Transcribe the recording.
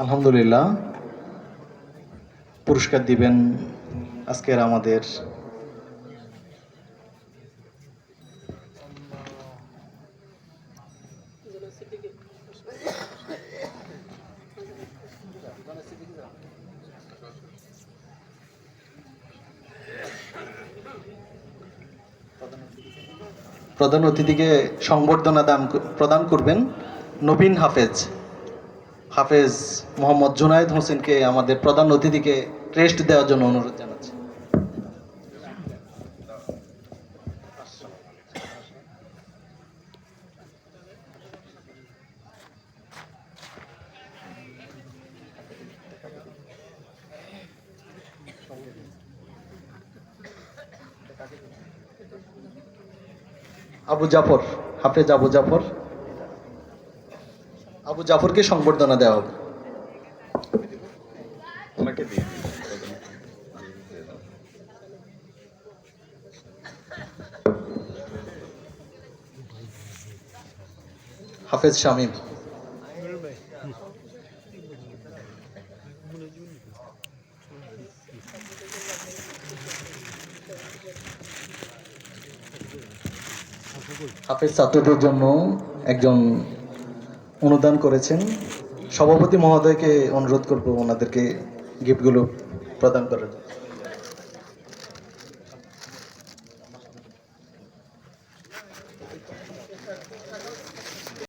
আলহামদুলিল্লাহ, পুরস্কার দিবেন আজকের আমাদের প্রধান অতিথিকে সংবর্ধনা প্রদান করবেন নবীন হাফেজ হাফেজ মোহাম্মদ জুনায়েদ হোসেনকে আমাদের প্রধান অতিথিকে ক্রেস্ট দেওয়ার জন্য অনুরোধ জানাচ্ছি। আবু জাফর, হাফেজ আবু জাফর, আবু জাফরকে সংবর্ধনা দেওয়া হবে। হাফেজ শামীম, হাফেজ ছাত্রদের জন্য একজন অনুদান করেছেন। সভাপতি মহোদয়কে অনুরোধ করব ওনাদেরকে গিফটগুলো প্রদান করার জন্য।